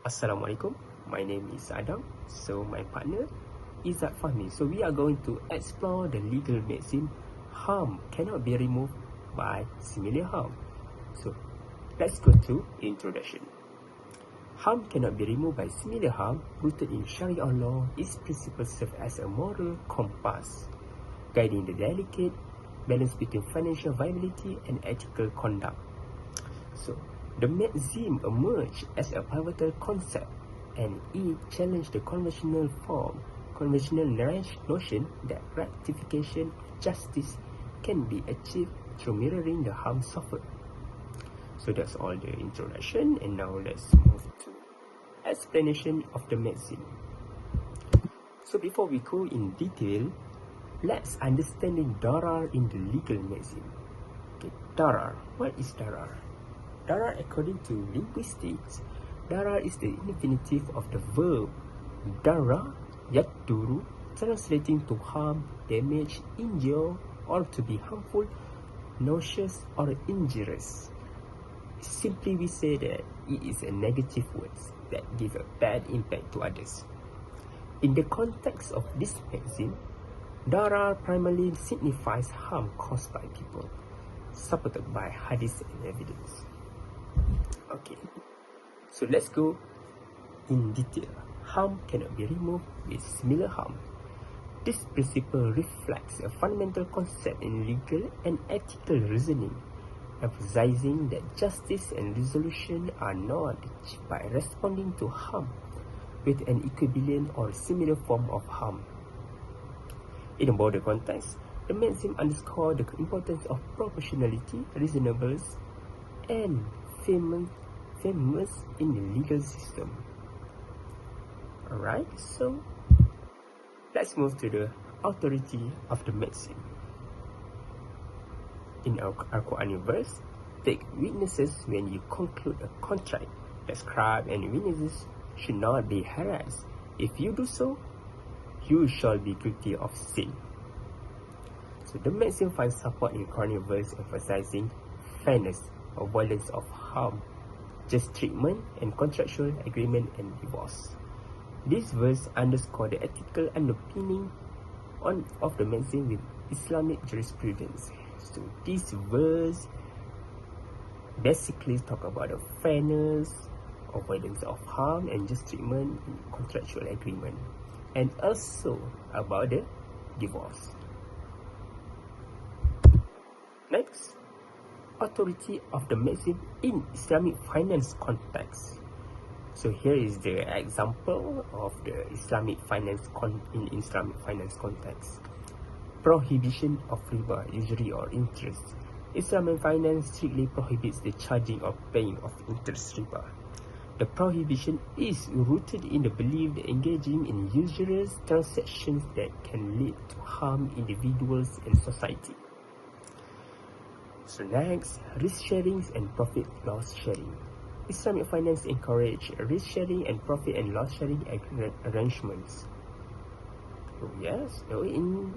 Assalamualaikum. My name is Adam. So my partner is Fahmi. So we are going to explore the legal maxim harm cannot be removed by similar harm. So let's go to introduction. Harm cannot be removed by similar harm rooted in Sharia law. Its principles serve as a moral compass, guiding the delicate balance between financial viability and ethical conduct. So the maxim emerged as a pivotal concept, and it challenged the conventional notion that rectification of justice can be achieved through mirroring the harm suffered. So that's all the introduction, and now let's move to explanation of the maxim. So before we go in detail, let's understand the darar in the legal maxim. Okay, darar. What is darar? Darar, according to linguistics, darar is the infinitive of the verb dara yaduru, translating to harm, damage, injure, or to be harmful, nauseous, or injurious. Simply we say that it is a negative word that give a bad impact to others. In the context of this maxim, darar primarily signifies harm caused by people, supported by hadith and evidence. Okay, so let's go in detail. Harm cannot be removed with similar harm. This principle reflects a fundamental concept in legal and ethical reasoning, emphasizing that justice and resolution are not achieved by responding to harm with an equivalent or similar form of harm. In a broader context, the maxim underscores the importance of proportionality, reasonableness, and fairness in the legal system. Alright, so let's move to the authority of the maxim. In our Quranic verse, take witnesses when you conclude a contract. The scribe and witnesses should not be harassed. If you do so, you shall be guilty of sin. So the maxim finds support in Quranic verse emphasizing fairness, avoidance of harm, just treatment, and contractual agreement and divorce. This verse underscores the ethical underpinning of the maxim with Islamic jurisprudence. So this verse basically talk about the fairness, avoidance of harm, and just treatment in contractual agreement, and also about the divorce. Next, authority of the maxim in Islamic finance context. So here is the example of the Islamic finance in Islamic finance context. Prohibition of riba, usury, or interest. Islamic finance strictly prohibits the charging or paying of interest riba. The prohibition is rooted in the belief that engaging in usurious transactions that can lead to harm individuals and society. So next, risk sharing and profit loss sharing. Islamic finance encourage risk sharing and profit and loss sharing arrangements. Oh yes, so in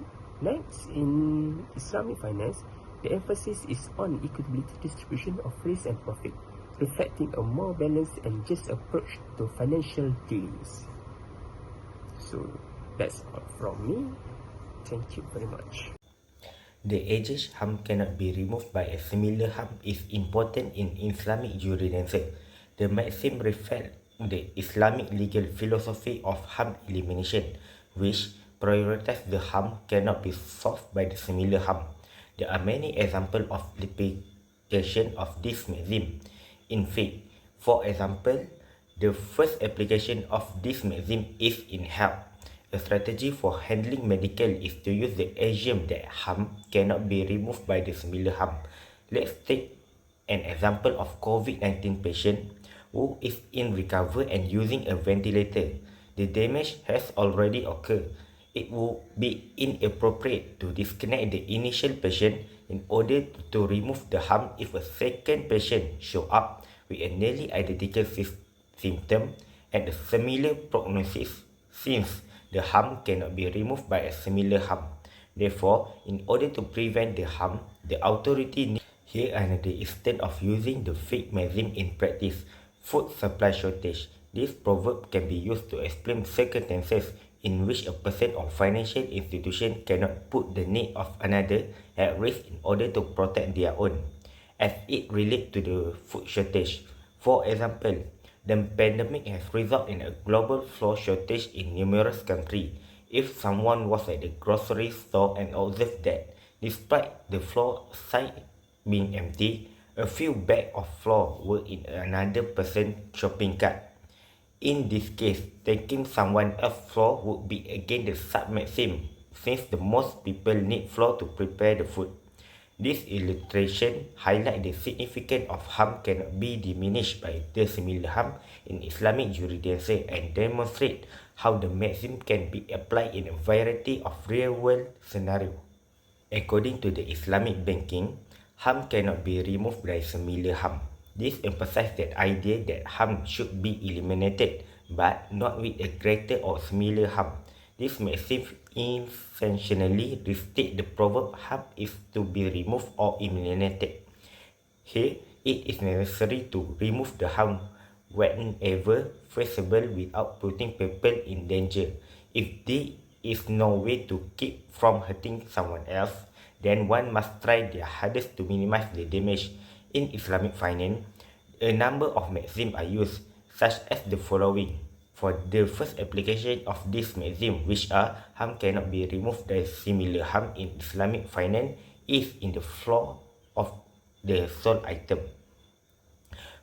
Islamic finance, the emphasis is on equitability distribution of risk and profit, reflecting a more balanced and just approach to financial dealings. So that's all from me. Thank you very much. The adage harm cannot be removed by a similar harm is important in Islamic jurisprudence. The maxim reflects the Islamic legal philosophy of harm elimination, which prioritizes the harm cannot be solved by the similar harm. There are many examples of application of this maxim. In fact, for example, the first application of this maxim is in health. A strategy for handling medical is to use the axiom that harm cannot be removed by the similar harm. Let's take an example of COVID-19 patient who is in recovery and using a ventilator. The damage has already occurred. It would be inappropriate to disconnect the initial patient in order to remove the harm if a second patient shows up with a nearly identical symptom and a similar prognosis, since the harm cannot be removed by a similar harm. Therefore, in order to prevent the harm, the authority needs here another instead of using the fake maxim in practice. Food supply shortage. This proverb can be used to explain circumstances in which a person or financial institution cannot put the need of another at risk in order to protect their own, as it relates to the food shortage. For example, the pandemic has resulted in a global flour shortage in numerous countries. If someone was at the grocery store and observed that, despite the floor side being empty, a few bags of flour were in another person's shopping cart. In this case, taking someone else's flour would be against the sub-maxim, since the most people need flour to prepare the food. This illustration highlights the significance of harm cannot be diminished by the similar harm in Islamic jurisprudence and demonstrate how the maxim can be applied in a variety of real-world scenarios. According to the Islamic banking, harm cannot be removed by similar harm. This emphasizes the idea that harm should be eliminated, but not with a greater or similar harm. This maxim intentionally restates the proverb harm is to be removed or eliminated. Here, it is necessary to remove the harm whenever feasible without putting people in danger. If there is no way to keep from hurting someone else, then one must try their hardest to minimize the damage. In Islamic finance, a number of maxims are used, such as the following. For the first application of this maxim, which are harm cannot be removed by similar harm in Islamic finance, is in the flow of the sold item.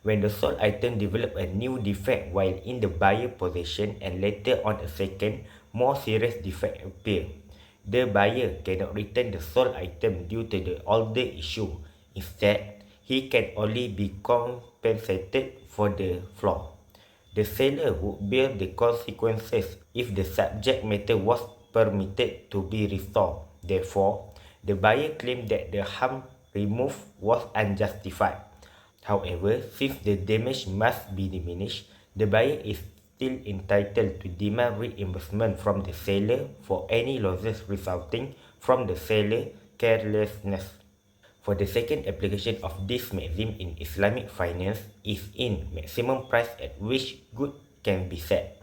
When the sold item develop a new defect while in the buyer possession and later on a second, more serious defect appear, the buyer cannot return the sold item due to the older issue. Instead, he can only be compensated for the flaw. The seller would bear the consequences if the subject matter was permitted to be restored. Therefore, the buyer claimed that the harm removed was unjustified. However, since the damage must be diminished, the buyer is still entitled to demand reimbursement from the seller for any losses resulting from the seller's carelessness. For the second application of this maxim in Islamic finance is in maximum price at which good can be set.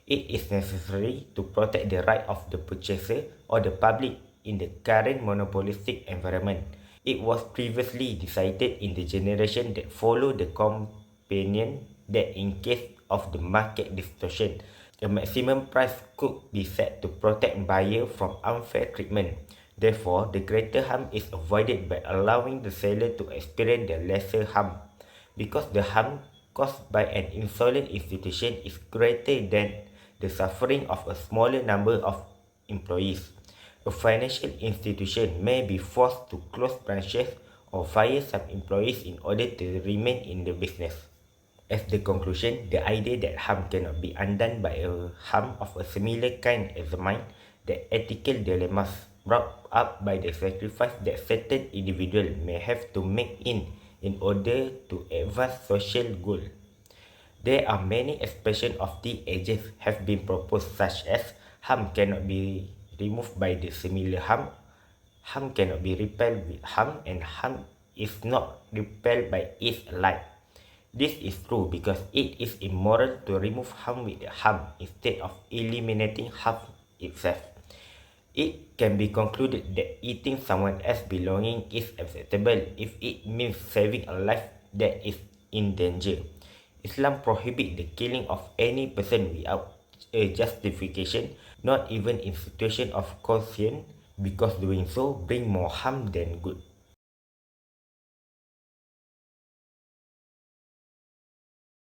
It is necessary to protect the right of the purchaser or the public in the current monopolistic environment. It was previously decided in the generation that followed the companion that in case of the market distortion, a maximum price could be set to protect buyer from unfair treatment. Therefore, the greater harm is avoided by allowing the seller to experience the lesser harm. Because the harm caused by an insolent institution is greater than the suffering of a smaller number of employees, a financial institution may be forced to close branches or fire some employees in order to remain in the business. As the conclusion, the idea that harm cannot be undone by a harm of a similar kind examines the ethical dilemmas brought up by the sacrifice that certain individuals may have to make in order to advance social goals. There are many expressions of the ages have been proposed, such as harm cannot be removed by the similar harm, harm cannot be repelled with harm, and harm is not repelled by its like. This is true because it is immoral to remove harm with the harm instead of eliminating harm itself. It can be concluded that eating someone else's belonging is acceptable if it means saving a life that is in danger. Islam prohibits the killing of any person without a justification, not even in situation of caution, because doing so brings more harm than good.